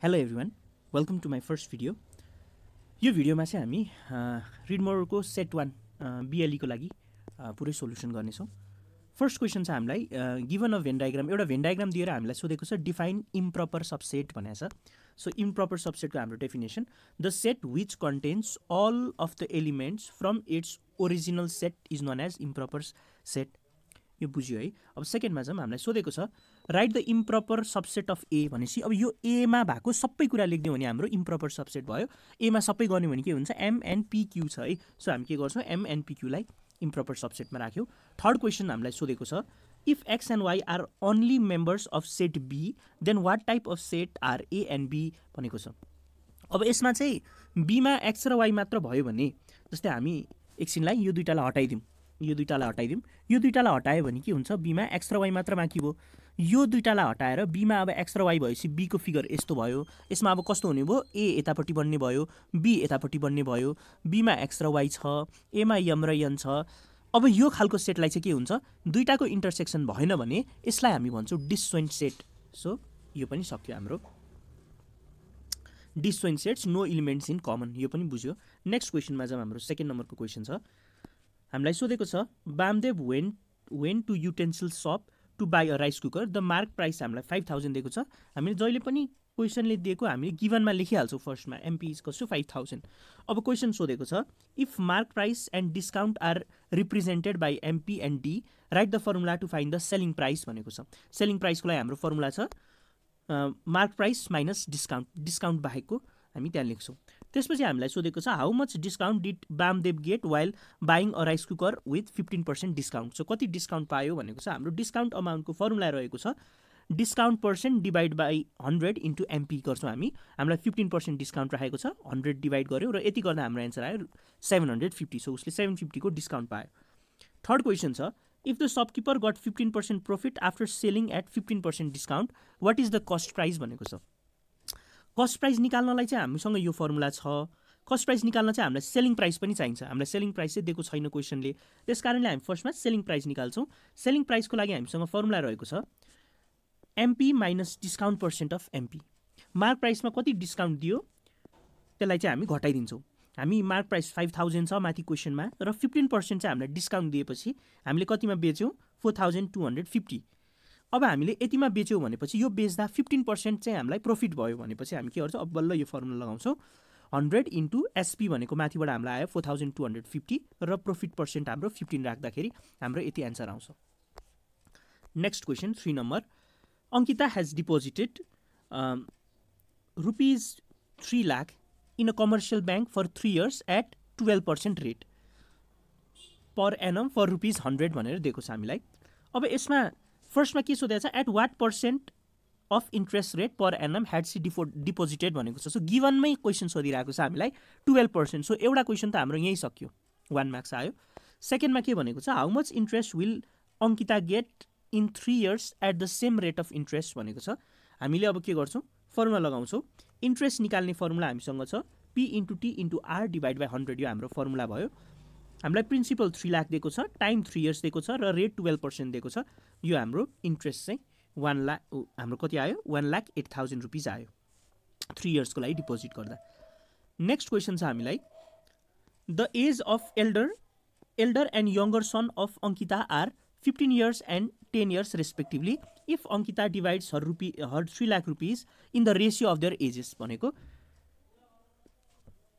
Hello everyone, welcome to my first video. यो भिडियोमा चाहिँ हामी रिडमोरको सेट 1 BLE को लागि पुरै सोलुसन गर्नेछौँ। फर्स्ट क्वेसन छ हामीलाई गिवन अ भेन डायग्राम, एउटा भेन डायग्राम दिएर हामीलाई सोधेको छ डिफाइन इम्प्रपर सबसेट भनेको छ। सो इम्प्रपर सबसेटको हाम्रो definition the set which contains all of the elements from its original set is known as improper set. यो बुझ्यो है। अब सेकेन्डमा चाहिँ हामीलाई सोधेको छ write the improper subset of A भनेपछि अब यो एमा भएको सबै कुरा लेख्दियो भने हाम्रो इम्प्रपर सबसेट भयो। एमा सबै गर्ने भने के हुन्छ एमएनपिक्यू छ है। सो हामी के गर्छौँ एमएनपिक्यूलाई इम्प्रपर सबसेटमा राख्यौँ। थर्ड क्वेसन हामीलाई सोधेको छ if X and Y are only members of set B then what type of set are A and B भनेको छ। अब यसमा चाहिँ बीमा एक्स र वाई मात्र भयो भने जस्तै हामी एकछिनलाई यो दुईटालाई हटाइदिउँ, यो दुईटालाई हटायो भने के हुन्छ बीमा एक्स र वाई मात्र बाँकी भयो। यो दुईटालाई हटाएर बीमा अब एक्स र वाई भएपछि बीको फिगर यस्तो भयो। यसमा अब कस्तो हुने भयो ए यतापट्टि बन्ने भयो, बी यतापट्टि बन्ने भयो। बीमा एक्स र वाई छ, एमा यम र यन छ। अब यो खालको सेटलाई चाहिँ के हुन्छ दुईटाको इन्टरसेक्सन भएन भने यसलाई हामी भन्छौँ डिसजोइन्ट सेट। सो यो पनि सक्यो हाम्रो disjoint sets, no elements in common. यो पनि बुझ्यो। नेक्स्ट क्वेसनमा चाहिँ हाम्रो सेकेन्ड नम्बरको क्वेसन छ हामीलाई सोधेको छ Vamdev went to utensil shop to buy a rice cooker the mark price हामीलाई 5000 दिएको छ। हामीले जहिले पनि क्वेसनले दिएको हामीले गिभनमा लेखिहाल्छौँ फर्स्टमा एमपी इज कस्तो 5000। अब क्वेसन सोधेको छ if mark price and discount are represented by MP and D right the formula to find the selling price भनेको छ। सेलिङ प्राइसको लागि हाम्रो फर्मुला छ mark price minus discount, discount बाहेकको हामी त्यहाँ लेख्छौँ। त्यसपछि हामीलाई सोधेको छ how much discount did Bamdev get while buying a rice cooker with 15% discount. So कति डिस्काउन्ट पायो भनेको छ। हाम्रो डिस्काउन्ट अमाउन्टको फर्मुला रहेको छ discount percent divide by 100 into MP गर्छौँ हामी। हामीलाई 15% डिस्काउन्ट राखेको छ, 100 डिभाइड गऱ्यो र यति गर्दा हाम्रो एन्सर आयो 750। सो उसले 750 को डिस्काउन्ट पायो। थर्ड क्वेसन छ if the shopkeeper got 15% profit after selling at 15% discount what is the cost price भनेको छ। कस्ट प्राइस निकाल्नलाई चाहिँ हामीसँग यो फर्मुला छ। कस्ट प्राइस निकाल्न चाहिँ हामीलाई सेलिङ प्राइस पनि चाहिन्छ। हामीलाई सेलिङ प्राइस चाहिँ दिएको छैन क्वेसनले, त्यस कारणले हामी फर्स्टमा सेलिङ प्राइस निकाल्छौँ। सेलिङ प्राइसको लागि हामीसँग फर्मुला रहेको छ MP minus discount percent of MP. Mark प्राइसमा कति डिस्काउन्ट दियो त्यसलाई चाहिँ हामी घटाइदिन्छौँ। हामी मार्क प्राइस 5000 छ माथि क्वेसनमा र 15% चाहिँ हामीलाई डिस्काउन्ट दिएपछि हामीले कतिमा बेच्यौँ 4250। अब हामीले यतिमा बेच्यौँ भनेपछि यो बेच्दा 15% चाहिँ हामीलाई प्रफिट भयो भनेपछि हामी के गर्छौँ अब बल्ल यो फर्मुला लगाउँछौँ 100 इन्टु एसपी भनेको माथिबाट हामीलाई आयो 4250 र प्रफिट पर्सेन्ट हाम्रो 15 राख्दाखेरि हाम्रो यति एन्सर आउँछ। Next question 3 number Ankita has deposited rupees 3 lakh in a commercial bank for 3 years at 12% rate per annum for rupees 100 भनेर दिएको छ हामीलाई। अब यसमा फर्स्टमा के सोधेको छ at what percent of interest rate per annum had she deposited भनेको छ। सो गिभनमै क्वेसन सोधिरहेको छ हामीलाई 12%। सो एउटा क्वेसन त हाम्रो यहीँ सक्यो, 1 मार्क्स आयो। सेकेन्डमा के भनेको छ how much interest will Ankita get in 3 years at the same rate of interest भनेको छ। हामीले अब के गर्छौँ फर्मुला लगाउँछौँ। इन्ट्रेस्ट निकाल्ने फर्मुला हामीसँग छ P into T into R divide by 100। यो हाम्रो फर्मुला भयो। हामीलाई प्रिन्सिपल 3 लाख दिएको छ, टाइम 3 years दिएको छ र रेट 12% दिएको छ। यो हाम्रो इन्ट्रेस्ट चाहिँ 1 लाख हाम्रो कति आयो 1,08,000 रुपिज आयो 3 years को लागि डिपोजिट गर्दा। नेक्स्ट क्वेसन छ हामीलाई the age of elder and younger son of Ankita are 15 years and 10 years respectively if Ankita divides her 3 lakh rupees in the ratio of their ages भनेको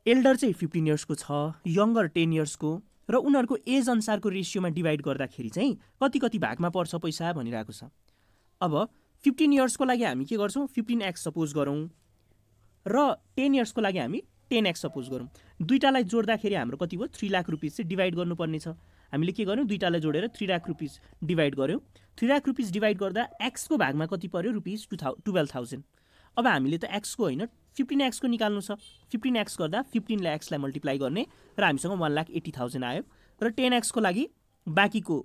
एल्डर चाहिँ 15 years को छ, यङ्गर 10 years को र उनीहरूको एज अनुसारको रेसियोमा डिभाइड गर्दाखेरि चाहिँ कति कति भागमा पर्छ पैसा भनिरहेको छ। अब 15 years को लागि हामी के गर्छौँ 15x सपोज गरौँ र 10 years को लागि हामी 10x सपोज गरौँ। दुईटालाई जोड्दाखेरि हाम्रो कति भयो 3 लाख रुपिज चाहिँ डिभाइड गर्नुपर्ने छ। हामीले के गर्यौँ दुईटालाई जोडेर 3 लाख रुपिज डिभाइड गऱ्यौँ। 3 लाख रुपिज डिभाइड गर्दा एक्सको भागमा कति पर्यो रुपिज 12,000। अब हामीले त एक्सको होइन 15x को निकाल्नु छ। 15x गर्दा 15 लाई एक्सलाई मल्टिप्लाई गर्ने र हामीसँग 1,80,000 आयो र 10x को लागि बाँकीको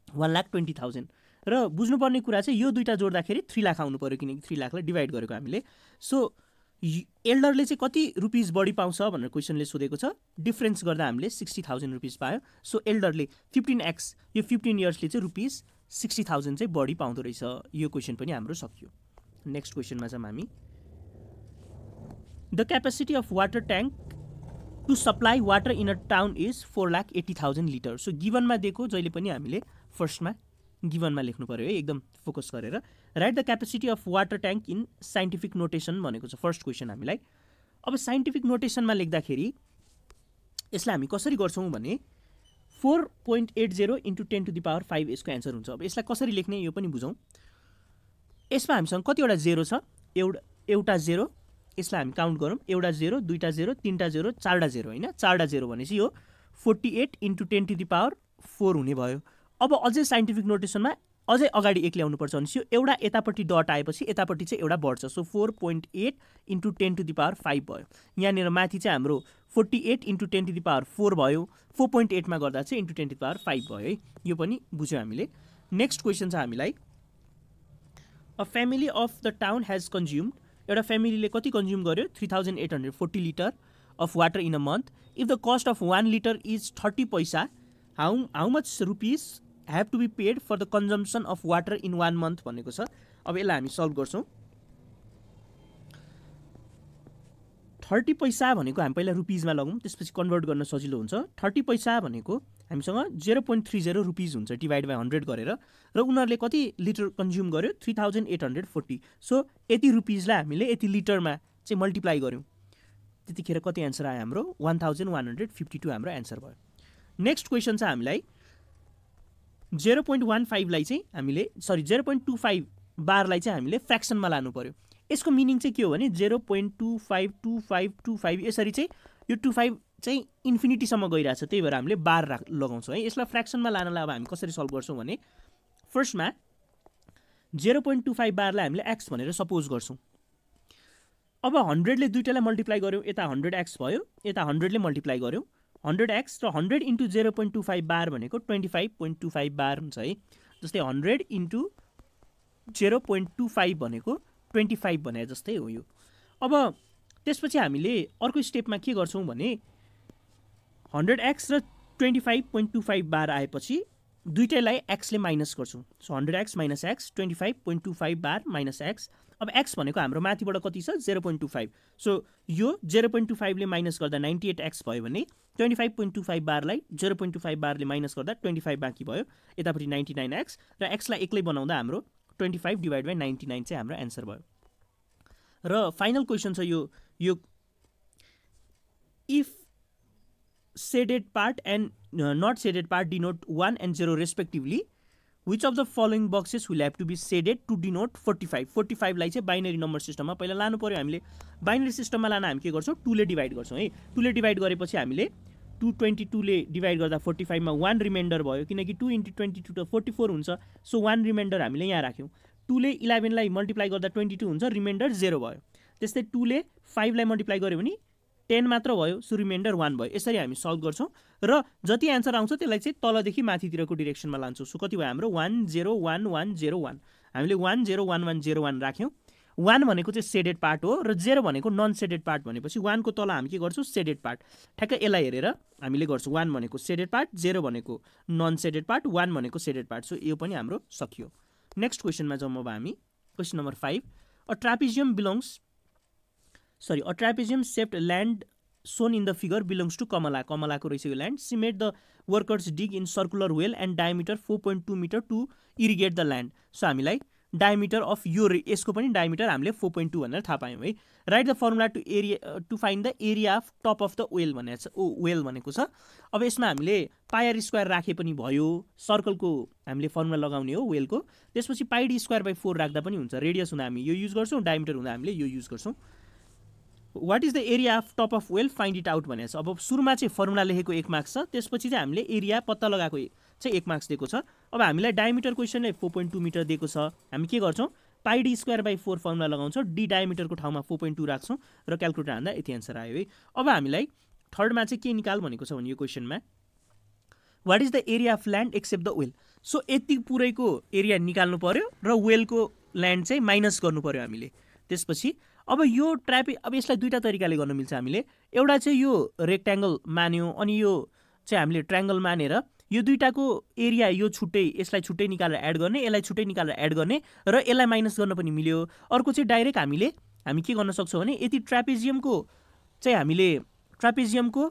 1,20,000। र बुझ्नुपर्ने कुरा चाहिँ यो दुईटा जोड्दाखेरि 3 लाख आउनु पर्यो किनकि 3 लाखलाई डिभाइड गरेको हामीले। सो एल्डरले चाहिँ कति रुपिज बढी पाउँछ भनेर क्वेसनले सोधेको छ। डिफरेन्स गर्दा हामीले 60,000 रुपिज पायो। सो एल्डरले 15x यो 15 yearsले चाहिँ रुपिज 60,000 चाहिँ बढी पाउँदो रहेछ। यो क्वेसन पनि हाम्रो सक्यो। नेक्स्ट क्वेसनमा चाहिँ हामी the capacity of water tank to supply water in a town is 4,80,000 litre. So गिभनमा दिएको जहिले पनि हामीले फर्स्टमा गिभनमा लेख्नु पऱ्यो है, एकदम फोकस गरेर। Right the capacity of water tank in scientific notation भनेको छ फर्स्ट क्वेसन हामीलाई। अब साइन्टिफिक नोटेसनमा लेख्दाखेरि यसलाई हामी कसरी गर्छौँ भने 4.80 × 10⁵ यसको एन्सर हुन्छ। अब यसलाई कसरी लेख्ने यो पनि बुझौँ। यसमा हामीसँग कतिवटा जेरो छ, एउटा जेरो, यसलाई हामी काउन्ट गरौँ, एउटा जेरो, दुईवटा जेरो, तिनवटा जेरो, चारवटा जेरो होइन, चारवटा जेरो भनेपछि यो 48 × 10⁴ हुने भयो। अब अझै साइन्टिफिक नोटेसनमा अझै अगाडि 1 ल्याउनुपर्छ भनेपछि यो एउटा यतापट्टि डट आएपछि यतापट्टि चाहिँ एउटा बढ्छ। सो 4.8 × 10⁵ भयो। यहाँनिर माथि चाहिँ हाम्रो 48 × 10⁴ भयो, 4.8 मा गर्दा चाहिँ × 10⁵ भयो है, यो पनि बुझ्यौँ हामीले। नेक्स्ट क्वेसन छ हामीलाई, a family of the town has consumed, एउटा फ्यामिलीले कति कन्ज्युम गर्यो 3,840 litre of water in a month. If the cost of 1 litre is 30 पैसा, how much rupees have to be paid for the consumption of water in 1 month भनेको छ। अब यसलाई हामी सल्भ गर्छौँ। 30 पैसा भनेको हामी पहिला रुपिजमा लगौँ, त्यसपछि कन्भर्ट गर्न सजिलो हुन्छ। 30 पैसा भनेको हामीसँग 0.30 रुपिज हुन्छ डिभाइड बाई 100 गरेर, र उनीहरूले कति लिटर कन्ज्युम गर्यो 3,840। सो यति रुपिजलाई हामीले यति लिटरमा चाहिँ मल्टिप्लाई गर्यौँ, त्यतिखेर कति एन्सर आयो हाम्रो 1152 हाम्रो एन्सर भयो। नेक्स्ट क्वेसन छ हामीलाई 0.15 लाई चाहिँ हामीले 0.25 बारलाई चाहिँ हामीले फ्र्याक्सनमा लानु पर्यो। यसको मिनिङ चाहिँ के हो भने 0.252525 यसरी चाहिँ यो 25 चाहिँ इन्फिनिटीसम्म गइरहेछ, त्यही भएर हामीले बार लगाउँछौँ है। यसलाई फ्र्याक्सनमा लानलाई अब हामी कसरी सल्भ गर्छौँ भने फर्स्टमा 0.25 बारलाई हामीले एक्स भनेर सपोज गर्छौँ। अब 100ले दुईटालाई मल्टिप्लाई गऱ्यौँ, यता 100x भयो, यता 100ले मल्टिप्लाई गऱ्यौँ 100x, र 100 × 0.25 बार भनेको 25.25 बार हुन्छ है। जस्तै 100 × 0.25 भनेको 25 भने जस्तै हो यो। अब त्यसपछि हामीले अर्को स्टेपमा के गर्छौँ भने 100x र 25.25 बार आएपछि दुईटैलाई एक्सले माइनस गर्छौँ। सो 100x - x, 25.25 बार माइनस एक्स। अब एक्स भनेको हाम्रो माथिबाट कति छ 0.25, सो यो 0.25 ले माइनस गर्दा 98x भयो भने 25.25 बारलाई 0.25 बारले माइनस गर्दा 25 बाँकी भयो, यतापट्टि 99x, र एक्सलाई एक्लै बनाउँदा हाम्रो 25 डिभाइड बाई 99 चाहिँ हाम्रो एन्सर भयो। र फाइनल क्वेसन छ यो if shaded part and not shaded part denote 1 and 0 रेस्पेक्टिभली, which of the following boxes will have to be shaded to denote 45? 45 लाई चाहिँ बाइनरी नम्बर सिस्टममा पहिला लानु पर्यो हामीले। बाइनरी सिस्टममा लान हामी के गर्छौँ 2 ले डिभाइड गर्छौँ है। 2 ले डिभाइड गरेपछि हामीले 222 ले डिभाइड गर्दा 45 मा 1 रिमाइन्डर भयो, किनकि 2 × 22 त 44 हुन्छ। सो 1 रिमाइन्डर हामीले यहाँ राख्यौँ। 2 ले 11 लाई मल्टिप्लाई गर्दा 22 हुन्छ, रिमाइन्डर 0 भयो। त्यस्तै 2 ले 5 लाई मल्टिप्लाई गर्यो भने 10 मात्र भयो, सो रिमाइन्डर 1 भयो। यसरी हामी सल्भ गर्छौँ र जति एन्सर आउँछ त्यसलाई चाहिँ तलदेखि माथितिरको डिरेक्सनमा लान्छौँ। सो कति भयो हाम्रो 101101, हामीले 101101 राख्यौँ। 1 भनेको चाहिँ सेडेड पार्ट हो र 0 भनेको नन सेडेड पार्ट भनेपछि 1 को तल हामी के गर्छौँ सेडेड पार्ट। ठ्याक्कै यसलाई हेरेर हामीले गर्छौँ। 1 भनेको सेडेड पार्ट, 0 भनेको नन सेडेड पार्ट, 1 भनेको सेडेड पार्ट। सो यो पनि हाम्रो सकियो। नेक्स्ट क्वेसनमा जाउँ अब हामी। Question number 5, a trapezium shaped land shown in the figure belongs to Kamala. कमलाको रहेछ यो land. She made the workers dig in circular well and diameter 4.2 meter to irrigate the land. So हामीलाई diameter of यो यसको पनि diameter हामीले 4.2 भनेर थाहा पायौँ है। Write the formula to find the area of top of the well भनेको छ। वेल भनेको छ। अब यसमा हामीले पायर स्क्वायर राखे पनि भयो, सर्कलको हामीले फर्मुला लगाउने हो वेलको, त्यसपछि πd²/4 राख्दा पनि हुन्छ। रेडियस हुँदा हामी यो युज गर्छौँ, डायमिटर हुँदा हामीले यो युज गर्छौँ। What is the area of top of well, find it out भनेको छ। अब सुरुमा चाहिँ फर्मुला लेखेको 1 मार्क्स छ, त्यसपछि चाहिँ हामीले एरिया पत्ता लगाएको चाहिँ 1 मार्क्स दिएको छ। अब हामीलाई डायमिटर क्वेसनले 4.2 मिटर दिएको छ, हामी के गर्छौँ πd²/4 फर्मुला लगाउँछौँ, डी डायमिटरको ठाउँमा 4.2 राख्छौँ र क्यालकुलेटर हान्दा यति एन्सर आयो है। अब हामीलाई थर्डमा चाहिँ के निकाल भनेको छ भने यो क्वेसनमा what is the area of land except the well. So यति पुरैको एरिया निकाल्नु पर्यो र वेलको ल्यान्ड चाहिँ माइनस गर्नु पर्यो हामीले। त्यसपछि अब यो अब यसलाई दुईवटा तरिकाले गर्न मिल्छ हामीले। एउटा चाहिँ यो रेक्ट्याङ्गल मान्यो, अनि यो चाहिँ हामीले ट्रायङ्गल मानेर यो दुईटाको एरिया यो छुट्टै, यसलाई छुट्टै निकालेर एड गर्ने, यसलाई छुट्टै निकालेर एड गर्ने, र यसलाई माइनस गर्न पनि मिल्यो। अर्को चाहिँ डाइरेक्ट हामीले हामी के गर्न सक्छौँ भने यति ट्रापेजियमको चाहिँ हामीले ट्रापेजियमको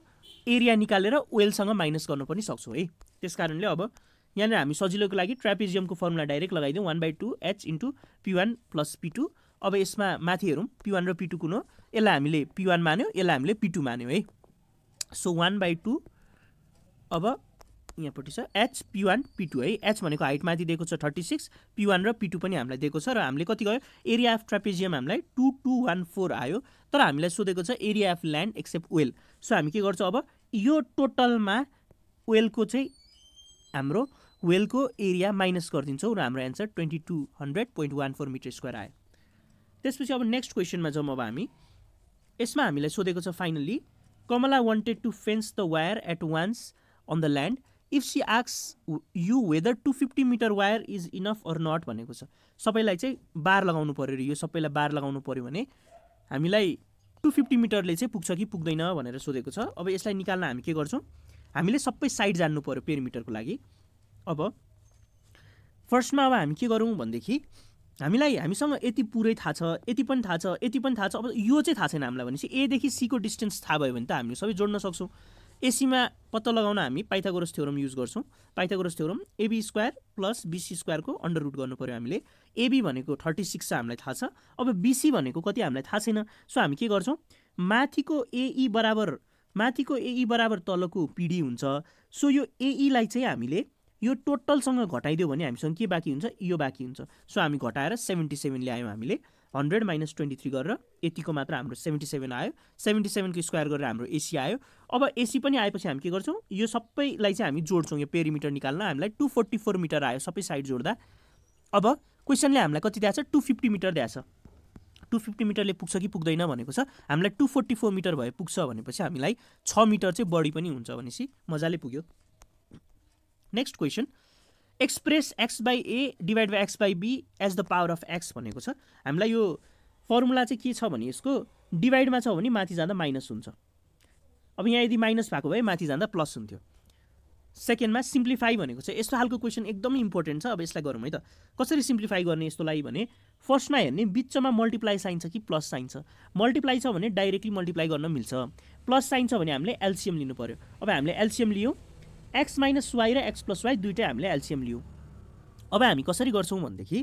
एरिया निकालेर वेलसँग माइनस गर्न पनि सक्छौँ है। त्यस कारणले अब यहाँनिर हामी सजिलोको लागि ट्रापेजियमको फर्मुला डाइरेक्ट लगाइदिउँ 1/2h इन्टु P1 + P2। अब यसमा माथि हेरौँ P1 र P2 कुन हो, यसलाई हामीले P1 मान्यो, यसलाई हामीले P2 मान्यो है। सो 1/2 अब यहाँपट्टि छ h P1 P2 है। h भनेको हाइट माथि दिएको छ 36, P1 र P2 पनि हामीलाई दिएको छ र हामीले कति गयो एरिया अफ ट्रापेजियम हामीलाई 2214 आयो। तर हामीलाई सोधेको छ area of land except well. So हामी के गर्छौँ अब यो टोटलमा वेलको चाहिँ हाम्रो वेलको एरिया माइनस गरिदिन्छौँ र हाम्रो एन्सर 2200.14 मिटर स्क्वायर आयो। त्यसपछि अब नेक्स्ट क्वेसनमा जाउँ। अब हामी यसमा हामीलाई सोधेको छ finally Kamala wanted to fence the wire at once on the land if she asks you whether 250 metre wire is enough or not भनेको छ। सबैलाई चाहिँ बार लगाउनु पऱ्यो, यो सबैलाई बार लगाउनु पऱ्यो भने हामीलाई 250 मिटरले चाहिँ पुग्छ कि पुग्दैन भनेर सोधेको छ। अब यसलाई निकाल्न हामी के गर्छौँ, हामीले सबै साइड जान्नु पऱ्यो पेरिमिटरको लागि। अब फर्स्टमा अब हामी के गरौँ भनेदेखि हामीसँग यति पुरै थाहा छ, यति पनि थाहा छ, यति पनि थाहा छ। अब यो चाहिँ थाहा छैन हामीलाई भनेपछि एदेखि सीको डिस्टेन्स थाहा भयो भने त हामीले सबै जोड्न सक्छौँ। एसीमा पत्ता लगाउन हामी पाइथागोरस थ्योरम युज गर्छौँ। पाइथागोरस थ्योरम AB² + BC² को अन्डर रुट गर्नु पऱ्यो हामीले। AB भनेको 36 छ हामीलाई थाहा छ। अब BC भनेको कति हामीलाई थाहा छैन। सो हामी के गर्छौँ, माथिको AE बराबर तलको PD हुन्छ। सो यो AE लाई चाहिँ हामीले यो टोटलसँग घटाइदियो भने हामीसँग के बाँकी हुन्छ, यो बाँकी हुन्छ। सो हामी घटाएर 77 ल्यायौँ हामीले। 100 - 23 गरेर यतिको मात्र हाम्रो 77 आयो। 77 को स्क्वायर गरेर हाम्रो AC आयो। अब AC पनि आएपछि हामी के गर्छौँ, यो सबैलाई चाहिँ हामी जोड्छौँ। यो पेरिमिटर निकाल्न हामीलाई 244 मिटर आयो सबै साइड जोड्दा। अब क्वेसनले हामीलाई कति दिएको छ, 250 मिटर दिएको छ। 250 मिटरले पुग्छ कि पुग्दैन भनेको छ। हामीलाई 244 मिटर भए पुग्छ भनेपछि हामीलाई 6 मिटर चाहिँ बढी पनि हुन्छ भनेपछि मजाले पुग्यो। Next question, express x/a divide by x/b as the power of x भनेको छ। हामीलाई यो फर्मुला चाहिँ के छ भने यसको डिभाइडमा छ भने माथि जाँदा माइनस हुन्छ। अब यहाँ यदि माइनस भएको भए माथि जाँदा प्लस हुन्थ्यो। सेकेन्डमा सिम्प्लिफाई भनेको छ। यस्तो खालको क्वेसन एकदमै इम्पोर्टेन्ट छ। अब यसलाई गरौँ है त, कसरी सिम्प्लिफाई गर्ने यस्तोलाई भने फर्स्टमा हेर्ने बिचमा मल्टिप्लाई साइन छ कि प्लस साइन छ। मल्टिप्लाई छ भने डाइरेक्टली मल्टिप्लाई गर्न मिल्छ, प्लस साइन छ भने हामीले एलसिएम लिनु पर्यो। अब हामीले एलसिएम लियौँ, x - y र x + y दुइटै हामीले एलसिएम लियौँ। अब हामी कसरी गर्छौँ भनेदेखि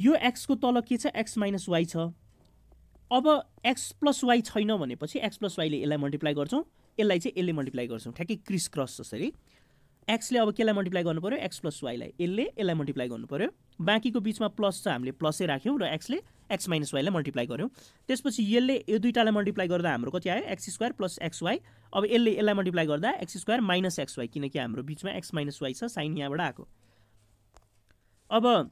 यो x को तल के छ, x - y छ। अब x + y छैन भनेपछि x + y ले यसलाई मल्टिप्लाई गर्छौँ, यसलाई चाहिँ यसले मल्टिप्लाई गर्छौँ, ठ्याक्कै क्रिस क्रस जसरी। x ले अब केलाई मल्टिप्लाई गर्नु पर्यो, x + y लाई, यसलाई मल्टिप्लाई गर्नु पर्यो। बाँकीको बिचमा प्लस छ हामीले प्लसै राख्यौँ र x ले x - y लाई मल्टिप्लाई गर्यौँ। त्यसपछि यसले यो दुईटालाई मल्टिप्लाई गर्दा हाम्रो कति आयो, x² + xy। अब यसलाई मल्टिप्लाई गर्दा x² - xy, किनकि हाम्रो बिचमा x - y छ, साइन यहाँबाट आएको। अब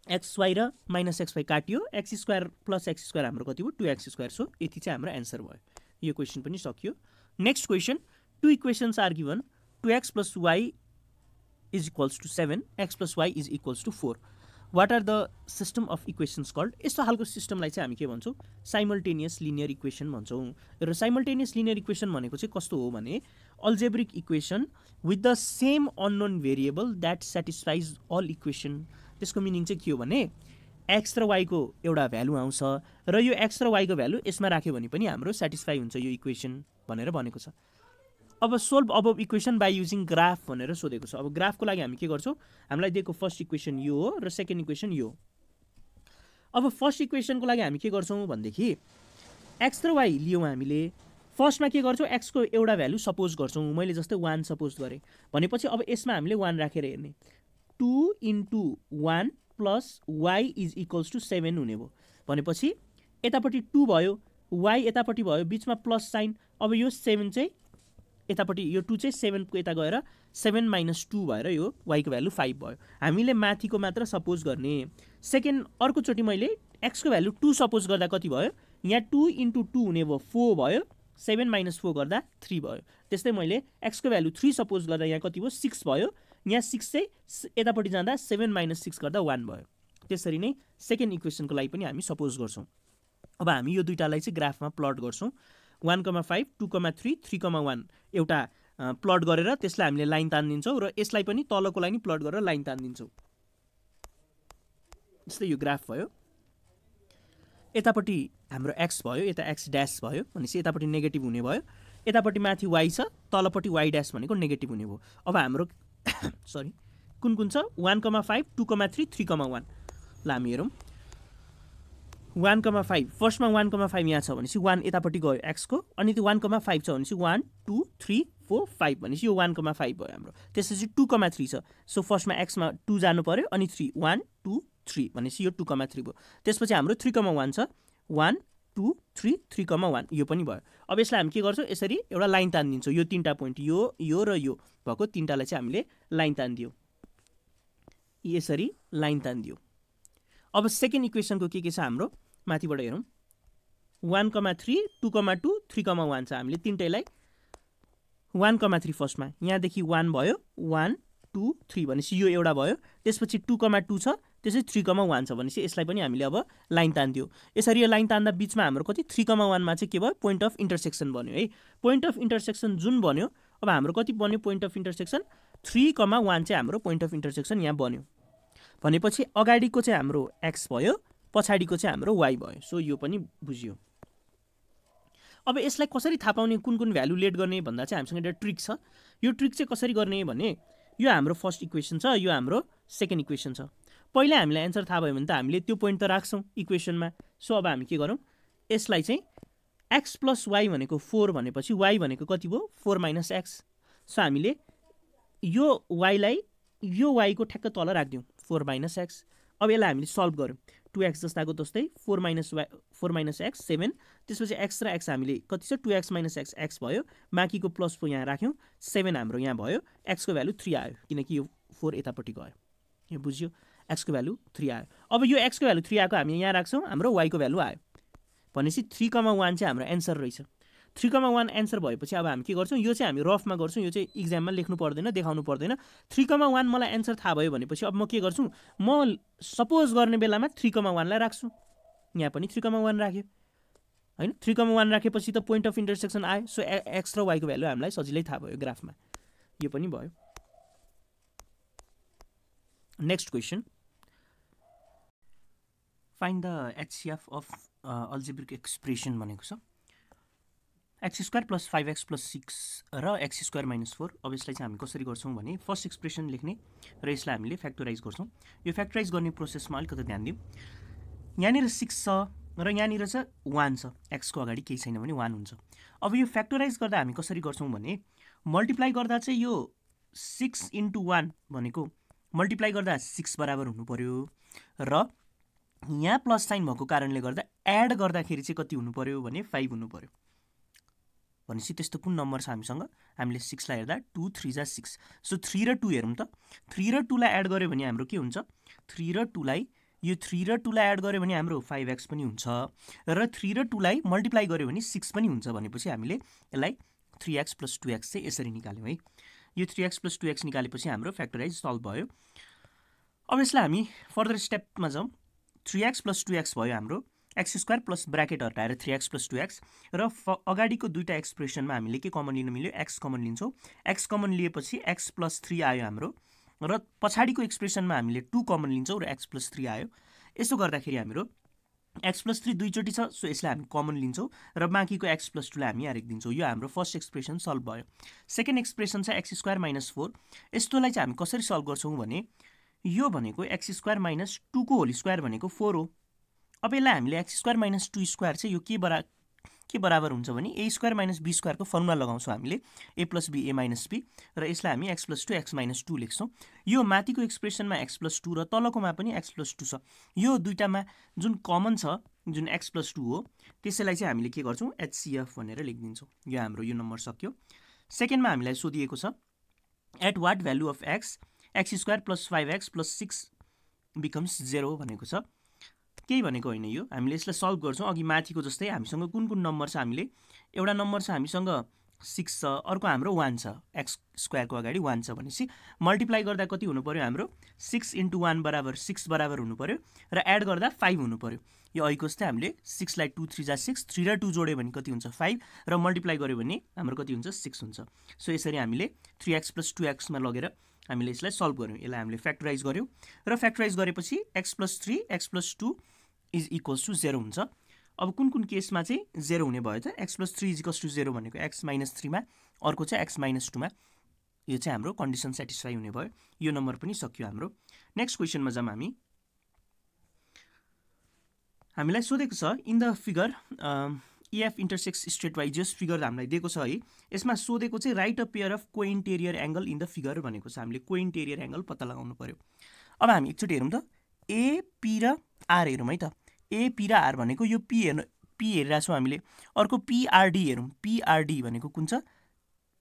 xy र -xy काटियो, x² + x² हाम्रो कति भयो, 2x²। सो यति चाहिँ हाम्रो एन्सर भयो। यो क्वेसन पनि सकियो। Next question, 2 equations are given, 2x + y = 7, x + y = 4। What are the system of equations called. यस्तो खालको सिस्टमलाई चाहिँ हामी के भन्छौँ, साइमल्टेनियस लिनियर इक्वेसन भन्छौँ। र साइमल्टेनियस लिनियर इक्वेसन भनेको चाहिँ कस्तो हो भने algebraic equation with the same unknown variable that satisfies all equation. त्यसको मिनिङ चाहिँ के हो भने एक्स र वाईको एउटा भ्यालु आउँछ र यो एक्स र वाईको भ्यालु यसमा राख्यो भने पनि हाम्रो सेटिस्फाई हुन्छ यो इक्वेसन भनेर भनेको छ। अब solve अबभ equation by using graph भनेर सोधेको छ। अब ग्राफको लागि हामी के गर्छौँ, हामीलाई दिएको फर्स्ट इक्वेसन यो हो र सेकेन्ड इक्वेसन यो। अब फर्स्ट इक्वेसनको लागि हामी के गर्छौँ भनेदेखि एक्स र वाई लियौँ हामीले। फर्स्टमा के गर्छौँ, एक्सको एउटा भ्यालु सपोज गर्छौँ, मैले जस्तै 1 सपोज गरेँ भनेपछि अब यसमा हामीले 1 राखेर हेर्ने, 2 × 1 + y = 7 हुने भयो भनेपछि यतापट्टि 2 भयो, y यतापट्टि भयो, बिचमा प्लस साइन। अब यो 7 चाहिँ यतापट्टि, यो 2 चाहिँ 7 को यता गएर 7 - 2 भएर यो y को भ्यालु 5 भयो। हामीले माथिको मात्र सपोज गर्ने। सेकेन्ड अर्कोचोटि मैले x को भ्यालु 2 सपोज गर्दा कति भयो, यहाँ 2 × 2 हुने भयो, 4 भयो, 7 - 4 गर्दा 3 भयो। त्यस्तै मैले x को भ्यालु 3 सपोज गर्दा यहाँ कति भयो, 6 भयो, यहाँ 6 चाहिँ यतापट्टि जाँदा 7 - 6 गर्दा 1 भयो। त्यसरी नै सेकेन्ड इक्वेसनको लागि पनि हामी सपोज गर्छौँ। अब हामी यो दुईटालाई चाहिँ ग्राफमा प्लट गर्छौँ, 1,5, 2,3, 3,1 एउटा प्लट गरेर त्यसलाई हामीले लाइन तानिदिन्छौँ र यसलाई पनि तलको लाइन प्लट गरेर लाइन तानिदिन्छौँ। जस्तै यो ग्राफ भयो। यतापट्टि हाम्रो x भयो, यता x ड्यास भयो भनेपछि यतापट्टि नेगेटिभ हुने भयो, यतापट्टि माथि y छ, तलपट्टि y ड्यास भनेको नेगेटिभ हुने भयो। अब हाम्रो सरी कुन कुन छ 1,5 2,3 3,1 ल हामी हेरौँ 1,5 फर्स्टमा 1,5 यहाँ छ भनेपछि 1 यतापट्टि गयो x को, अनि त्यो 1,5 छ भनेपछि 1 2 3 4 5 भनेपछि यो 1,5 भयो हाम्रो। त्यसपछि 2,3 छ, सो फर्स्टमा x मा 2 जानु पर्यो अनि 3 1 2 3 भनेपछि यो 2,3 भयो। त्यसपछि हाम्रो 3,1 छ 1 2 3 3,1 यो पनि भयो। अब यसलाई हामी के गर्छौँ यसरी एउटा लाइन तानिदिन्छौँ, यो तीनटा पोइन्ट यो र यो भएको तीनटालाई चाहिँ हामीले लाइन तानिदियो, यसरी लाइन तानिदियो। अब सेकेन्ड इक्वेसनको के छ हाम्रो माथिबाट हेरौँ 1,3 2,2 3,1 छ, हामीले तीनटैलाई 1,3 फर्स्टमा यहाँदेखि 1 भयो 1 2 3 भनेपछि यो एउटा भयो, त्यसपछि 2,2 छ, त्यसपछि 3,1 छ भनेपछि यसलाई पनि हामीले अब लाइन तान्दियो। यसरी यो लाइन तान्दा बिचमा हाम्रो कति 3,1 मा चाहिँ के भयो पोइन्ट अफ इन्टरसेक्सन बन्यो है। पोइन्ट अफ इन्टरसेक्सन जुन बन्यो अब हाम्रो कति बन्यो पोइन्ट अफ इन्टरसेक्सन 3,1 चाहिँ हाम्रो पोइन्ट अफ इन्टरसेक्सन यहाँ बन्यो। भनेपछि अगाडिको चाहिँ हाम्रो x भयो, पछाडिको चाहिँ हाम्रो y भयो। सो यो पनि बुझियो। अब यसलाई कसरी थाहा पाउने कुन कुन भ्यालु लेट गर्ने भन्दा चाहिँ हामीसँग एउटा ट्रिक छ। यो ट्रिक चाहिँ कसरी गर्ने भने यो हाम्रो फर्स्ट इक्वेसन छ, यो हाम्रो सेकेन्ड इक्वेसन छ। पहिला हामीलाई एन्सर थाहा भयो भने त हामीले त्यो पोइन्ट त राख्छौँ इक्वेसनमा। सो अब हामी के गरौँ यसलाई चाहिँ x प्लस y भनेको 4 भनेपछि y भनेको कति भयो 4 माइनस x। सो हामीले यो y लाई यो y को ठ्याक्क तल राखिदिउँ 4 माइनस x। अब यसलाई हामीले सल्भ गऱ्यौँ 2x जस्ताको जस्तै 4 माइनस x 7, त्यसपछि x र x हामीले कति छ 2x माइनस x x भयो, बाँकीको प्लस को यहाँ राख्यौँ 7 हाम्रो यहाँ भयो, x को भ्यालु 3 आयो किनकि यो 4 यतापट्टि गयो। यो बुझ्यो x को भ्यालु 3 आयो। अब यो x को भ्यालु 3 आएको हामी यहाँ राख्छौँ, हाम्रो y को भ्यालु आयो भनेपछि 3,1 चाहिँ हाम्रो एन्सर रहेछ। 3,1 एन्सर भएपछि अब हामी के गर्छौँ यो चाहिँ हामी रफमा गर्छौँ, यो चाहिँ इक्जाममा लेख्नु पर्दैन देखाउनु पर्दैन। 3,1 मलाई एन्सर थाहा भयो भनेपछि अब म के गर्छु म सपोज गर्ने बेलामा 3,1 लाई राख्छु, यहाँ पनि 3,1 राख्यो हैन। 3,1 राखेपछि त पोइन्ट अफ इन्टरसेक्सन आयो। सो x र y को भ्यालु हामीलाई सजिलै थाहा भयो ग्राफमा, यो पनि भयो। Next question find the HCF of algebraic expression भनेको छ x square plus 5x plus 6 र x स्क्वायर माइनस 4। अब यसलाई चाहिँ हामी कसरी गर्छौँ भने फर्स्ट एक्सप्रेसन लेख्ने र यसलाई हामीले फ्याक्टोराइज गर्छौँ। यो फ्याक्टोराइज गर्ने प्रोसेसमा अलिकति ध्यान दिउँ। यहाँनिर 6 छ र यहाँनिर चाहिँ 1 छ, x को अगाडि केही छैन भने 1 हुन्छ। अब यो फ्याक्टोराइज गर्दा हामी कसरी गर्छौँ भने मल्टिप्लाई गर्दा चाहिँ यो 6 इन्टु 1 भनेको मल्टिप्लाई गर्दा 6 बराबर हुनु पर्यो र यहाँ प्लस साइन भएको कारणले गर्दा एड गर्दाखेरि चाहिँ कति हुनु पर्यो भने 5 हुनु पर्यो। भनेपछि त्यस्तो कुन नम्बर छ हामीसँग, हामीले 6 लाई हेर्दा 2 3 जा 6। सो 3 र 2 हेरौँ त, 3 र 2 लाई एड गर्यो भने हाम्रो के हुन्छ 3 र 2 लाई यो 3 र 2 लाई एड गर्यो भने हाम्रो 5x पनि हुन्छ र 3 र 2 लाई मल्टिप्लाई गर्यो भने 6 पनि हुन्छ। भनेपछि हामीले यसलाई 3x प्लस 2x चाहिँ यसरी निकाल्यौँ है। यो 3x प्लस 2x निकालेपछि हाम्रो फ्याक्टराइज सल्भ भयो। अब यसलाई हामी फर्दर स्टेपमा जाउँ। 3x प्लस 2x भयो हाम्रो, x स्क्वायर प्लस ब्राकेट हटाएर 3x प्लस 2x र अगाडिको दुईटा एक्सप्रेसनमा हामीले के कमन लिन मिल्यो x कमन लिन्छौँ। x कमन लिएपछि x प्लस 3 आयो हाम्रो र पछाडिको एक्सप्रेसनमा हामीले 2 कमन लिन्छौँ र x प्लस 3 आयो। यसो गर्दाखेरि हाम्रो x प्लस 3 दुईचोटि छ, सो यसलाई हामी कमन लिन्छौँ र बाँकीको x प्लस 2 लाई हामी यहाँ राखिदिन्छौँ। यो हाम्रो फर्स्ट एक्सप्रेसन सल्भ भयो। सेकेन्ड एक्सप्रेसन छ x स्क्वायर माइनस 4। यस्तोलाई चाहिँ हामी कसरी सल्भ गर्छौँ भने यो भनेको x स्क्वायर माइनस 2 को होल स्क्वायर भनेको 4 हो। अब यसलाई हामीले x स्क्वायर माइनस 2 स्क्वायर चाहिँ यो के बराबर हुन्छ भने a स्क्वायर माइनस b स्क्वायरको फर्मुला लगाउँछौँ हामीले a plus b a minus b र यसलाई हामी x प्लस 2 x माइनस 2 लेख्छौँ। यो माथिको एक्सप्रेसनमा x प्लस 2 र तलकोमा पनि x प्लस 2 छ। यो दुईटामा जुन कमन छ जुन x प्लस 2 हो त्यसैलाई चाहिँ हामीले के गर्छौँ HCF भनेर लेखिदिन्छौँ। यो हाम्रो यो नम्बर सक्यो। सेकेन्डमा हामीलाई सोधिएको छ at what value of x square plus 5x plus 6 becomes 0 भनेको छ। केही भनेको होइन यो, हामीले यसलाई सल्भ गर्छौँ। अघि माथिको जस्तै हामीसँग कुन कुन नम्बर छ, हामीले एउटा नम्बर छ हामीसँग 6 छ, अर्को हाम्रो 1 छ, x स्क्वायरको अगाडि 1 छ भनेपछि मल्टिप्लाई गर्दा कति हुनु पर्यो हाम्रो 6 इन्टु 1 बराबर 6 बराबर हुनु पर्यो र एड गर्दा 5 हुनु पर्यो। यो अहिलेको जस्तै हामीले 6 लाई 2 3 जा 6, 3 र 2 जोड्यो भने कति हुन्छ 5 र मल्टिप्लाई गर्यो भने हाम्रो कति हुन्छ 6 हुन्छ। सो यसरी हामीले 3x प्लस 2x मा लगेर हामीले यसलाई सल्भ गर्यौँ। यसलाई हामीले फ्याक्टराइज गर्यौँ र फ्याक्टराइज गरेपछि x plus 3 x plus 2 is equals to 0 हुन्छ। अब कुन केसमा चाहिँ 0 हुने भयो त x + 3 = 0 भनेको x - 3 मा, अर्को चाहिँ x - 2 मा, यो चाहिँ हाम्रो कन्डिसन सेटिस्फाई हुने भयो। यो नम्बर पनि सक्यो हाम्रो। नेक्स्ट क्वेसनमा जाम हामीलाई सोधेको छ in the figure EF intersects straight wise figure हामीलाई दिएको छ है। यसमा सोधेको चाहिँ right a pair of cointerior angle in the figure भनेको छ। हामीले कोइन्टेरियर एंगल पत्ता लगाउनु पर्यो। अब हामी एकचोटि हेरौँ त AP र R हेरौँ है त। AP र R भनेको यो P हेरिरहेको छौँ हामीले। अर्को PRD हेरौँ। PRD भनेको कुन छ?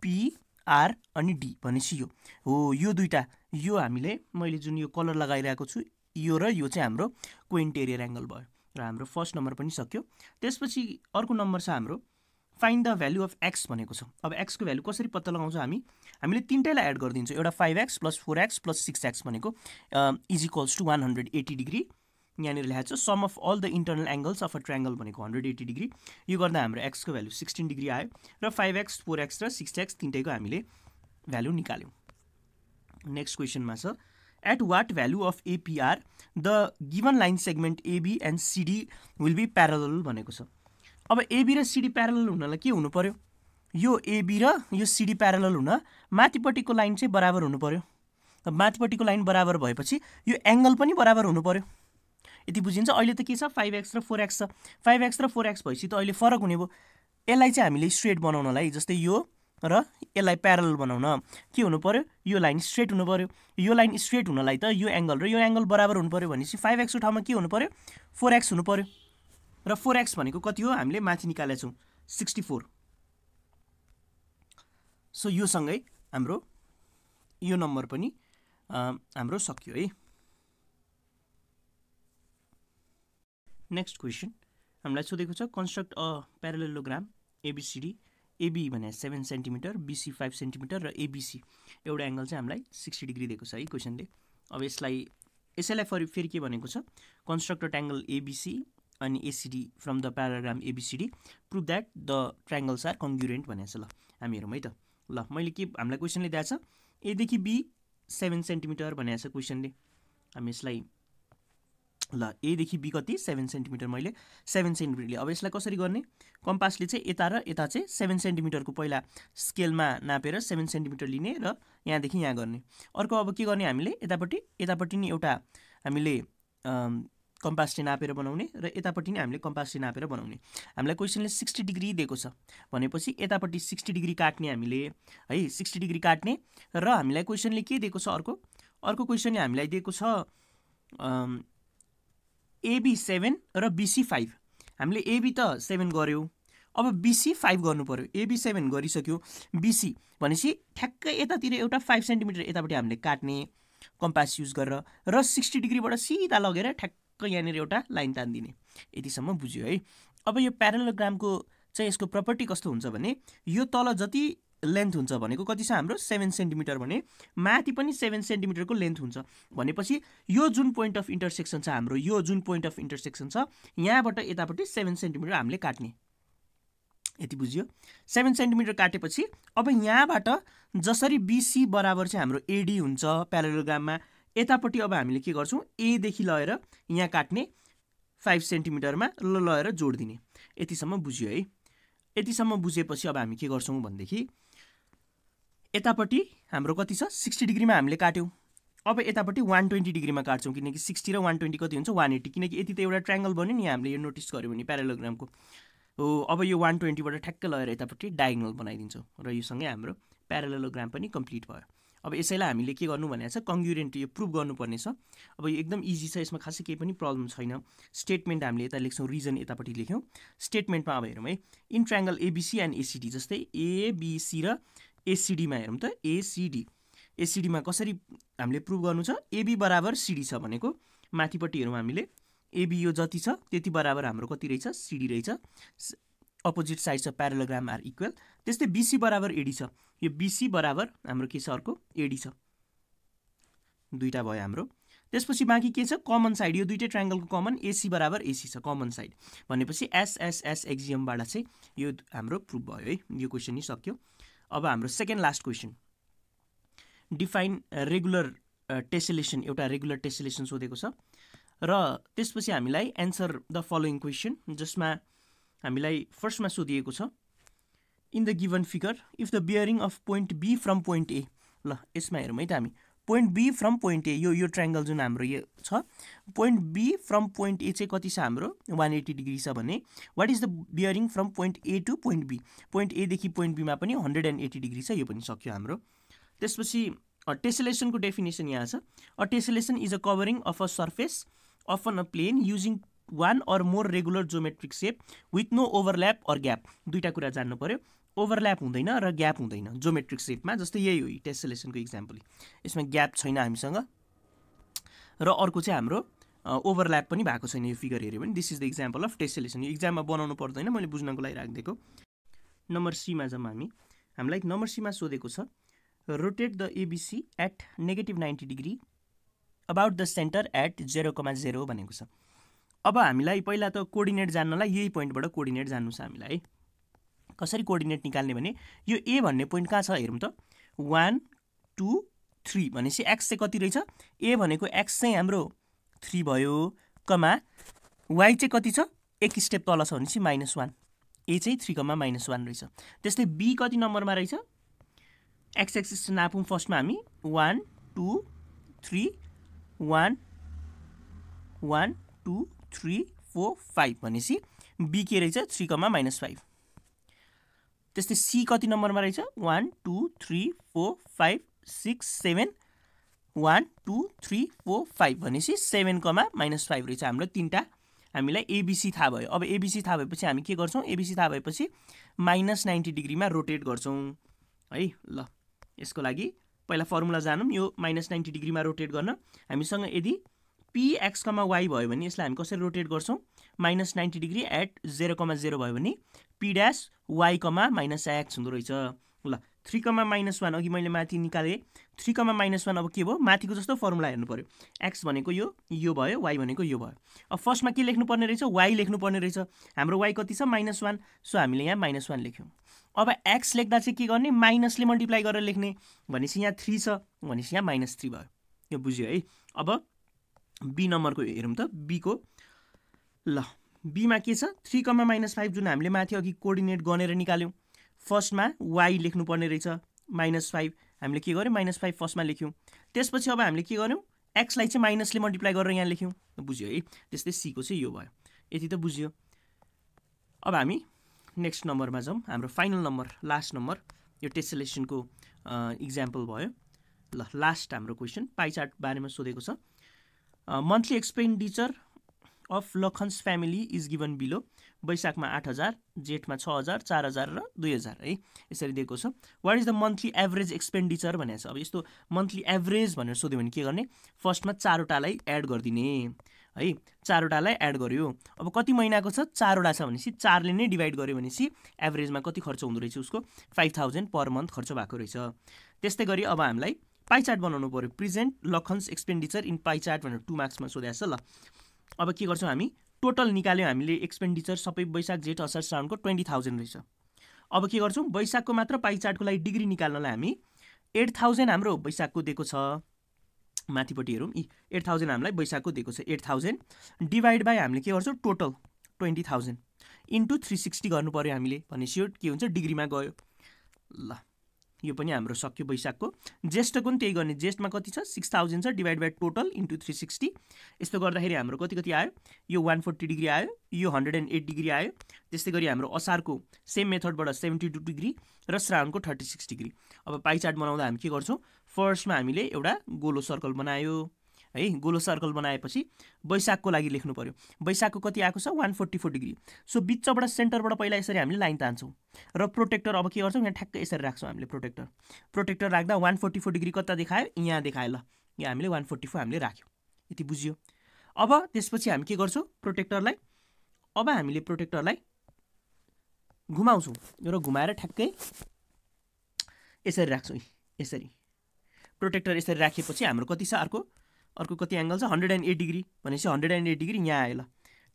PR अनि D भनेपछि यो हो। यो दुईटा यो हामीले मैले जुन यो कलर लगाइरहेको छु यो र यो चाहिँ हाम्रो कोइन्टेरियर एंगल भयो र हाम्रो फर्स्ट नम्बर पनि सक्यो। त्यसपछि अर्को नम्बर छ हाम्रो find the value of x भनेको छ। अब x को भ्यालु कसरी पत्ता लगाउँछ हामीले तीनटैलाई एड गरिदिन्छौँ। एउटा 5x + 4x + 6x भनेको इज इक्वल्स टु 180 डिग्री। यहाँनिर लेखेको छ sum of all the internal angles of a triangle भनेको 180 डिग्री। यो गर्दा हाम्रो x को भ्यालु 16 डिग्री आयो र 5x 4x र 6x तीनटैको हामीले भ्यालु निकाल्यौँ। नेक्स्ट क्वेसनमा छ at what value of APR the given line segment AB and CD will be parallel भनेको छ। अब AB र CD प्यारलल हुनलाई के हुनु पर्यो? यो AB र यो CD प्यारलल हुन माथिपट्टिको लाइन चाहिँ बराबर हुनु पर्यो। अब माथिपट्टिको लाइन बराबर भएपछि यो एंगल पनि बराबर हुनु पर्यो। यति बुझिन्छ? अहिले त के छ 5x र 4x छ। 5x र 4x भएपछि त अहिले फरक हुने भयो। यसलाई चाहिँ हामीले स्ट्रेट बनाउनलाई जस्तै यो र यसलाई प्यारलल बनाउन के हुनु पर्यो? यो लाइन स्ट्रेट हुनु पर्यो। यो लाइन स्ट्रेट हुनलाई त यो एंगल र यो एंगल बराबर हुनु पर्यो भनेपछि 5x को ठाउँमा के हुनु पर्यो? 4x हुनु पर्यो। र 4x भनेको कति हो? हामीले माथि निकालेका छौँ 64। सो यो सँगै हाम्रो यो नम्बर पनि हाम्रो सक्यो है। नेक्स्ट क्वेसन हामीलाई सोधेको छ कन्स्ट्रक्ट अ प्यारालेलोग्राम ABCD। AB भने 7 सेन्टिमिटर, BC 5 सेन्टिमिटर र ABC एउटा एंगल चाहिँ हामीलाई 60 डिग्री दिएको छ है क्वेसनले। अब यसैलाई फेरि के भनेको छ? कन्स्ट्रक्ट अ ट्रायंगल ABC अनि ACD from the parallelogram ABCD prove that the triangles are congruent भनेको छ। ल हामी हेरौँ है त। ल मैले के हामीलाई क्वेसनले दिएको छ A देखि B 7 सेन्टिमिटर भनेको छ क्वेसनले। हामी यसलाई ल A देखि B कति 7 सेन्टिमिटर, मैले 7 सेन्टिमिटर। अब यसलाई कसरी गर्ने? कम्पासले चाहिँ यता र यता चाहिँ 7 सेन्टिमिटरको पहिला स्केलमा नापेर 7 सेन्टिमिटर लिने र यहाँदेखि यहाँ गर्ने। अर्को अब के गर्ने हामीले यतापट्टि नि एउटा हामीले कम्पासले नापेर बनाउने र यतापट्टि नि हामीले कम्पासले नापेर बनाउने। हामीलाई क्वेसनले 60 डिग्री दिएको छ भनेपछि यतापट्टि 60 डिग्री काट्ने हामीले है, 60 डिग्री काट्ने। र हामीलाई क्वेसनले के दिएको छ? अर्को क्वेसनले हामीलाई दिएको छ AB 7 र BC 5। हामीले AB त 7 गर्यौं, अब BC 5 गर्नु पर्यो। AB 7 गरिसक्यो, BC भनेपछि ठ्याक्कै यतातिर एउटा 5 सेन्टिमिटर यतापट्टि हामीले काट्ने कम्पास युज गरेर र 60 डिग्रीबाट सिधा लगेर ठ्याक्क यहाँनिर एउटा लाइन तान्दिने। यतिसम्म बुझ्यो है। अब यो प्यारालेलोग्रामको चाहिँ यसको प्रपर्टी कस्तो हुन्छ भने यो तल जति लेन्थ हुन्छ भनेको कति छ हाम्रो 7 सेन्टिमिटर भने माथि पनि 7 सेन्टिमिटरको लेन्थ हुन्छ भनेपछि यो जुन पोइन्ट अफ इन्टरसेक्सन छ हाम्रो, यो जुन पोइन्ट अफ इन्टरसेक्सन छ यहाँबाट यतापट्टि 7 सेन्टिमिटर हामीले काट्ने। यति बुझ्यो? 7 सेन्टिमिटर काटेपछि अब यहाँबाट जसरी BC बराबर चाहिँ हाम्रो AD हुन्छ प्यारालेलोग्राममा, यतापट्टि अब हामीले के गर्छौं A देखि लगेर यहाँ काट्ने 5 सेन्टिमिटरमा लगेर जोड दिने। यतिसम्म बुझ्यो है। यतिसम्म बुझेपछि अब हामी के गर्छौं भन्देखि यतापट्टि हाम्रो कति छ 60 डिग्रीमा हामीले काट्यौं। अब यतापट्टि 120 डिग्रीमा काट्छौं किनकि 60 र 120 कति हुन्छ 180, किनकि यति त एउटा ट्रायंगल बन्यो नि हामीले यो नोटिस गर्यो भने प्यारालेलोग्रामको हो। अब यो 120 बाट ठ्याक्क लगेर यतापट्टि डायगोनल बनाइदिन्छौं र यो सँगै हाम्रो प्यारालेलोग्राम पनि कम्प्लिट भयो। अब यसैलाई हामीले के गर्नु भनेको छ कन्ग्रुएन्ट यो प्रुभ गर्नुपर्ने छ। अब यो एकदम इजी छ, यसमा खासै केही पनि प्रब्लम छैन। स्टेटमेन्ट हामीले यता लेख्छौं, रिजन यतापट्टि लेख्यौं। स्टेटमेन्टमा अब हेरौँ है। In triangle ABC and ACD जस्तै ABC र ACD मा हेरौँ त। ACD मा कसरी हामीले प्रुभ गर्नु छ? AB बराबर CD छ भनेको माथिपट्टि हेरौँ हामीले AB यो जति छ त्यति बराबर हाम्रो कति रहेछ CD रहेछ। Opposite sides of parallelogram are equal. त्यस्तै BC बराबर AD छ, यो BC बराबर हाम्रो के छ अर्को AD छ। दुईटा भयो हाम्रो। त्यसपछि बाँकी के छ कमन साइड, यो दुईटै ट्रायंगलको कमन AC बराबर AC छ कमन साइड भनेपछि SSS एक्जियमबाट चाहिँ यो हाम्रो प्रुभ भयो है। यो क्वेसन नि सक्यो। अब हाम्रो second last question define regular tessellation. एउटा रेगुलर टेसेलेसन सोधेको छ। र त्यसपछि हामीलाई एन्सर द फलोइङ क्वेसन, जसमा हामीलाई फर्स्टमा सोधिएको छ in the given figure if the bearing of point B from point A. ल यसमा हेरौँ है त हामी, point B from point A, यो ट्रायङ्गल जुन हाम्रो यो छ, point B from point A चाहिँ कति छ हाम्रो 180 डिग्री छ भने what is the bearing from point A to point B, point एदेखि पोइन्ट बीमा पनि 180 डिग्री छ, यो पनि सक्यो हाम्रो। त्यसपछि टेसेलेसनको डेफिनेसन यहाँ छ, a tessellation is a covering of a surface of on a plane using one or more regular geometric shape with no overlap or gap. दुईवटा कुरा जान्नु पर्यो, ओभरल्याप हुँदैन र ग्याप हुँदैन जोमेट्रिक सेपमा, जस्तै यही हो टेसेलेसनको इक्जाम्पल, यसमा ग्याप छैन हामीसँग र अर्को चाहिँ हाम्रो ओभरल्याप पनि भएको छैन। यो फिगर हेऱ्यो भने this is the example of tessellation. यो इक्जाममा बनाउनु पर्दैन, मैले बुझ्नको लागि राखिदिएको। नम्बर सीमा जाउँ हामी, हामीलाई नम्बर सीमा सोधेको छ rotate the ABC at -90 degree about the centre at 0,0 भनेको छ। अब हामीलाई पहिला त कोअर्डिनेट जान्नलाई यही पोइन्टबाट कोअर्डिनेट जान्नु छ हामीलाई है। कसरी कोअर्डिनेट निकाल्ने भने यो ए भन्ने पोइन्ट कहाँ छ हेरौँ त, 1 2 3 भनेपछि एक्स चाहिँ कति रहेछ, ए भनेको एक्स चाहिँ हाम्रो 3 भयो, कमा वाइ चाहिँ कति छ, एक स्टेप तल छ भनेपछि -1, ए चाहिँ 3,-1 रहेछ। त्यस्तै बी कति नम्बरमा रहेछ, एक्स एक्सिस नापौँ फर्स्टमा हामी 1 2 3 1 1 2 3 4 5 भनेपछि बी के रहेछ 3,-5। त्यस्तै सी कति नम्बरमा रहेछ 1 2 3 4 5 6 7 1 2 3 4 5 भनेपछि 7,-5 रहेछ। हाम्रो तीनटा हामीलाई एबिसी थाहा भयो। अब एबिसी थाहा भएपछि हामी के गर्छौँ, एबिसी थाहा भएपछि -90 डिग्रीमा रोटेट गर्छौँ है। ल यसको लागि पहिला फर्मुला जानौँ, यो -90 डिग्रीमा रोटेट गर्न हामीसँग यदि px, y भयो भने यसलाई हामी कसरी रोटेट गर्छौँ, -90 डिग्री एट 0,0 भयो भने p डैश y, -x हुँदो रहेछ। ल 3,-1 अघि मैले माथि निकालेँ, 3,-1 अब के भयो, माथिको जस्तो फर्मुला हेर्नु पर्यो, x भनेको यो भयो, y भनेको यो भयो। अब फर्स्टमा के लेख्नुपर्ने रहेछ, y लेख्नुपर्ने रहेछ। हाम्रो y कति छ -1, सो हामीले यहाँ -1 लेख्यौँ। अब x लेख्दा चाहिँ के गर्ने, माइनसले मल्टिप्लाई गरेर लेख्ने, भनेपछि यहाँ 3 छ भनेपछि यहाँ -3 भयो। यो बुझ्यो है। अब बी नम्बरको हेरौँ त, बीको ल बीमा के छ 3,-5 जुन हामीले माथि अघि कोअर्डिनेट गनेर निकाल्यौँ। फर्स्टमा y लेख्नुपर्ने रहेछ -5, हामीले के गर्यौँ -5 फर्स्टमा लेख्यौँ। त्यसपछि अब हामीले के गर्यौँ, एक्सलाई चाहिँ माइनसले मल्टिप्लाई गरेर यहाँ लेख्यौँ, बुझ्यो है। त्यस्तै सीको चाहिँ यो भयो, यति त बुझ्यो। अब हामी नेक्स्ट नम्बरमा जाउँ, हाम्रो फाइनल नम्बर, लास्ट नम्बर, यो टेसेलेसनको इक्जाम्पल भयो। ल लास्ट हाम्रो क्वेसन पाइ चार्ट बारेमा सोधेको छ। Monthly expenditure of Lakhan's family is given below. वैशाखमा 8,000, जेठमा 6,000, 4,000 र 2,000 है, यसरी दिएको छ। What is the monthly average expenditure भनेको छ। अब यस्तो मन्थली एभरेज भनेर सोध्यो भने के गर्ने, फर्स्टमा 4वटालाई एड गरिदिने है, 4वटालाई एड गर्यो। अब कति महिनाको छ, 4वटा छ भनेपछि 4ले नै डिभाइड गर्यो भनेपछि एभरेजमा कति खर्च हुँदो रहेछ उसको, 5,000 पर मन्थ खर्च भएको रहेछ। त्यस्तै गरी अब हामीलाई पाइ चार्ट बनाउनु पर्यो, present लखन्स expenditure in pie chart भनेर 2 मार्क्समा सोधेको छ। ल अब के गर्छौँ हामी, टोटल निकाल्यौँ हामीले एक्सपेन्डिचर सबै वैशाख जेठ असार श्रावणको 20,000 रहेछ। अब के गर्छौँ, वैशाखको मात्र पाइ चार्टको लागि डिग्री निकाल्नलाई हामी 8,000 हाम्रो वैशाखको दिएको छ, माथिपट्टि हेरौँ, 8,000 हामीलाई वैशाखको दिएको छ। 8,000 डिभाइड बाई हामीले के गर्छौँ, टोटल 20,000 इन्टु 360 गर्नु पर्यो हामीले, भनेपछि यो के हुन्छ, डिग्रीमा गयो। ल यो पनि हाम्रो सक्यो वैशाखको। ज्येष्ठको पनि त्यही गर्ने, ज्येष्ठमा कति छ 6,000 छ, डिभाइड बाई टोटल इन्टु 360। यस्तो गर्दाखेरि हाम्रो कति आयो, यो 140 डिग्री आयो, यो 108 डिग्री आयो। त्यस्तै गरी हाम्रो असारको सेम मेथडबाट 72 डिग्री र श्रावणको 36 डिग्री। अब पाइ चार्ट बनाउँदा हामी के गर्छौँ, फर्स्टमा हामीले एउटा गोलो सर्कल बनायो है, गोलो सर्कल बनाएपछि वैशाखको लागि लेख्नु पर्यो। वैशाखको कति आएको छ 144 डिग्री। सो बिचबाट सेन्टरबाट पहिला यसरी हामीले लाइन तान्छौँ र प्रोटेक्टर अब के गर्छौँ, यहाँ ठ्याक्कै यसरी राख्छौँ हामीले प्रोटेक्टर राख्दा 144 डिग्री कता देखायो, यहाँ देखायो। ल यहाँ हामीले 144 हामीले राख्यौँ, यति बुझ्यो। अब त्यसपछि हामी के गर्छौँ, प्रोटेक्टरलाई अब हामीले प्रोटेक्टरलाई घुमाउँछौँ र घुमाएर ठ्याक्कै यसरी राख्छौँ। यसरी प्रोटेक्टर यसरी राखेपछि हाम्रो कति छ, अर्को कति एङ्गल छ 108 डिग्री, भनेपछि 108 डिग्री यहाँ आयो। ल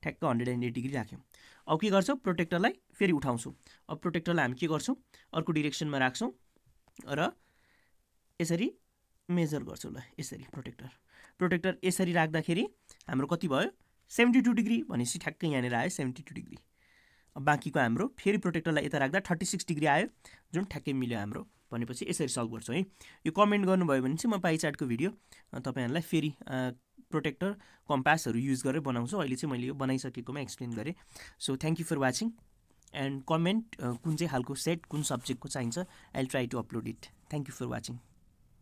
ठ्याक्क 108 डिग्री राख्यौँ। अब के गर्छौँ, प्रोटेक्टरलाई फेरि उठाउँछौँ। अब प्रोटेक्टरलाई हामी के गर्छौँ, अर्को डिरेक्सनमा राख्छौँ र यसरी मेजर गर्छौँ। ल यसरी प्रोटेक्टर प्रोटेक्टर यसरी राख्दाखेरि हाम्रो कति भयो 72 डिग्री भनेपछि ठ्याक्कै यहाँनिर आयो 72 डिग्री। बाँकीको हाम्रो फेरि प्रोटेक्टरलाई यता राख्दा 36 डिग्री आयो जुन ठ्याक्कै मिल्यो हाम्रो। भनेपछि यसरी सल्भ गर्छौँ है। यो कमेन्ट गर्नुभयो भने चाहिँ म पाइ चार्टको भिडियो तपाईँहरूलाई फेरि प्रोटेक्टर कम्पासहरू युज गरेर बनाउँछु। अहिले चाहिँ मैले यो बनाइसकेकोमा एक्सप्लेन गरेँ। So thank you for watching and comment कुन चाहिँ खालको सेट कुन सब्जेक्टको चाहिन्छ। I will try to upload it. Thank you for watching.